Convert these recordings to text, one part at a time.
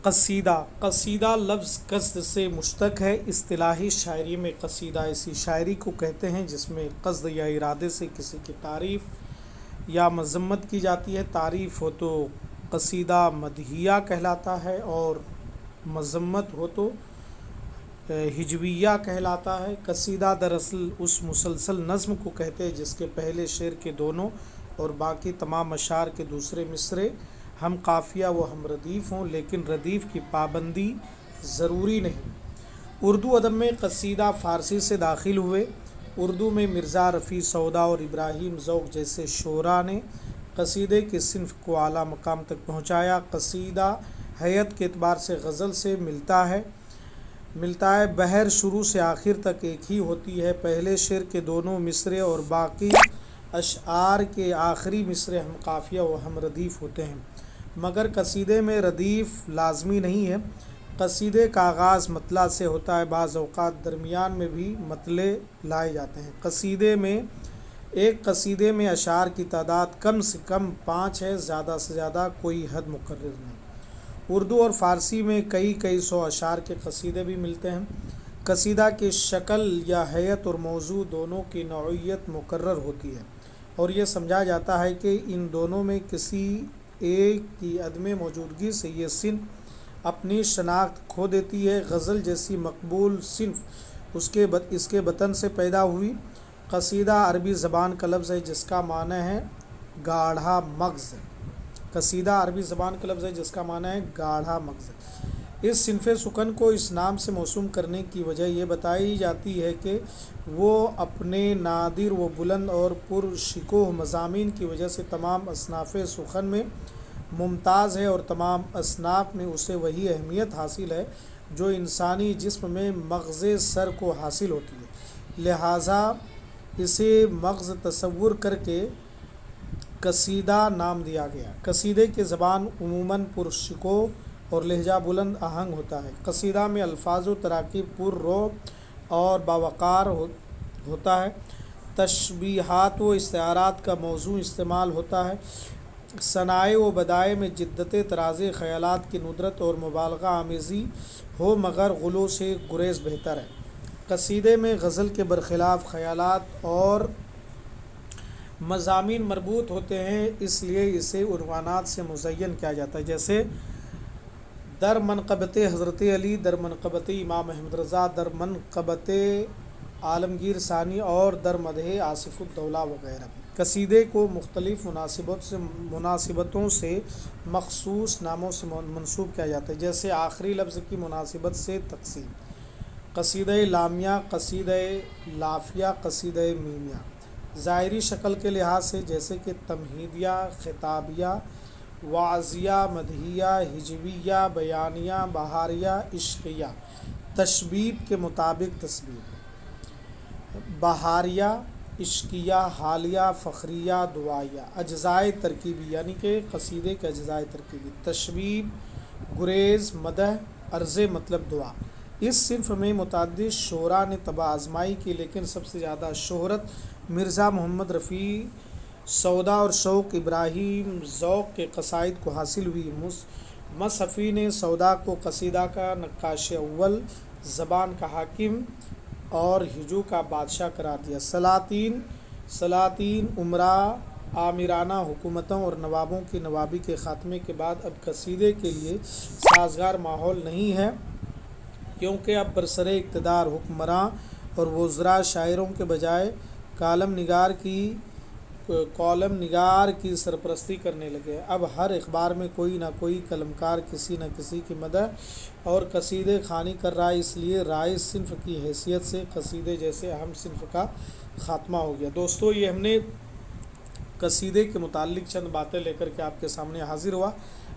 قصیدہ لفظ قصد سے مشتق ہے۔ اصطلاحی شاعری میں قصیدہ ایسی شاعری کو کہتے ہیں جس میں قصد یا ارادے سے کسی کی تعریف یا مذمت کی جاتی ہے۔ تعریف ہو تو قصیدہ مدحیہ کہلاتا ہے اور مذمت ہو تو ہجویہ کہلاتا ہے۔ قصیدہ دراصل اس مسلسل نظم کو کہتے ہیں جس کے پہلے شعر کے دونوں اور باقی تمام اشعار کے دوسرے مصرعے ہم قافیہ و ہم ردیف ہوں، لیکن ردیف کی پابندی ضروری نہیں۔ اردو ادب میں قصیدہ فارسی سے داخل ہوئے۔ اردو میں مرزا رفیع سودا اور ابراہیم ذوق جیسے شعراء نے قصیدے کی صنف کو اعلیٰ مقام تک پہنچایا۔ قصیدہ حیت کے اعتبار سے غزل سے ملتا ہے۔ بحر شروع سے آخر تک ایک ہی ہوتی ہے۔ پہلے شعر کے دونوں مصرعے اور باقی اشعار کے آخری مصرعے ہم قافیہ و ہم ردیف ہوتے ہیں، مگر قصیدے میں ردیف لازمی نہیں ہے۔ قصیدے کا آغاز مطلع سے ہوتا ہے، بعض اوقات درمیان میں بھی مطلع لائے جاتے ہیں۔ ایک قصیدے میں اشعار کی تعداد کم سے کم 5 ہے، زیادہ سے زیادہ کوئی حد مقرر نہیں۔ اردو اور فارسی میں کئی سو اشعار کے قصیدے بھی ملتے ہیں۔ قصیدہ کی شکل یا ہیئت اور موضوع دونوں کی نوعیت مقرر ہوتی ہے اور یہ سمجھا جاتا ہے کہ ان دونوں میں کسی ایک کی عدم موجودگی سے یہ صنف اپنی شناخت کھو دیتی ہے۔ غزل جیسی مقبول صنف اس کے بطن سے پیدا ہوئی۔ قصیدہ عربی زبان کا لفظ ہے جس کا معنی ہے گاڑھا مغز۔ اس صنف سخن کو اس نام سے موسوم کرنے کی وجہ یہ بتائی جاتی ہے کہ وہ اپنے نادر و بلند اور پرشکوہ مضامین کی وجہ سے تمام اصناف سخن میں ممتاز ہے اور تمام اصناف میں اسے وہی اہمیت حاصل ہے جو انسانی جسم میں مغز سر کو حاصل ہوتی ہے، لہٰذا اسے مغز تصور کر کے قصیدہ نام دیا گیا۔ قصیدے کی زبان عموماً پرشکوہ اور لہجہ بلند آہنگ ہوتا ہے۔ قصیدہ میں الفاظ و تراکیب پر رو اور باوقار ہوتا ہے۔ تشبیہات و استعارات کا موزوں استعمال ہوتا ہے۔ ثنائے و بدائے میں جدت طراز خیالات کی ندرت اور مبالغہ آمیزی ہو، مگر غلو سے گریز بہتر ہے۔ قصیدے میں غزل کے برخلاف خیالات اور مضامین مربوط ہوتے ہیں، اس لیے اسے عنوانات سے مزین کیا جاتا ہے، جیسے در منقبت حضرت علی، در منقبت امام احمد رضا، در منقبت عالمگیر ثانی اور در مدح آصف الدولہ وغیرہ۔ قصیدے کو مختلف مناسبتوں سے مخصوص ناموں سے منسوب کیا جاتا ہے، جیسے آخری لفظ کی مناسبت سے تقسیم: قصیدہ لامیہ، قصیدہ لافیہ، قصیدہ میمیہ۔ ظاہری شکل کے لحاظ سے جیسے کہ تمہیدیہ، خطابیہ، وعظیہ، مدحیہ، ہجویہ، بیانیہ، بہاریہ، عشقیہ۔ تشبیب کے مطابق تصبیب: بہاریہ، عشقیہ، حالیہ، فخریہ، دعائیہ۔ اجزائے ترکیبی یعنی کہ قصیدے کے اجزائے ترکیبی: تشبیب، گریز، مدح، عرض مطلب دعا۔ اس صنف میں متعدد شعراء نے طبع آزمائی کی، لیکن سب سے زیادہ شہرت مرزا محمد رفیع سودا اور شوق ابراہیم ذوق کے قصائد کو حاصل ہوئی۔ مصحفی نے سودا کو قصیدہ کا نقاش اول، زبان کا حاکم اور ہجو کا بادشاہ قرار دیا۔ سلاطین، امراء، آمرانہ حکومتوں اور نوابوں کی نوابی کے خاتمے کے بعد اب قصیدے کے لیے سازگار ماحول نہیں ہے، کیونکہ اب برسر اقتدار حکمراں اور وزراء شاعروں کے بجائے کالم نگار کی سرپرستی کرنے لگے۔ اب ہر اخبار میں کوئی نہ کوئی قلمکار کسی نہ کسی کی مدح اور قصیدے خوانی کر رہا ہے، اس لیے رائج صنف کی حیثیت سے قصیدے جیسے اہم صنف کا خاتمہ ہو گیا۔ دوستو، یہ ہم نے قصیدے کے متعلق چند باتیں لے کر کے آپ کے سامنے حاضر ہوا۔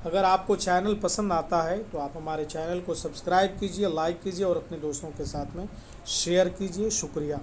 اگر آپ کو چینل پسند آتا ہے تو آپ ہمارے چینل کو سبسکرائب کیجئے، لائک کیجئے اور اپنے دوستوں کے ساتھ میں شیئر کیجئے۔ شکریہ۔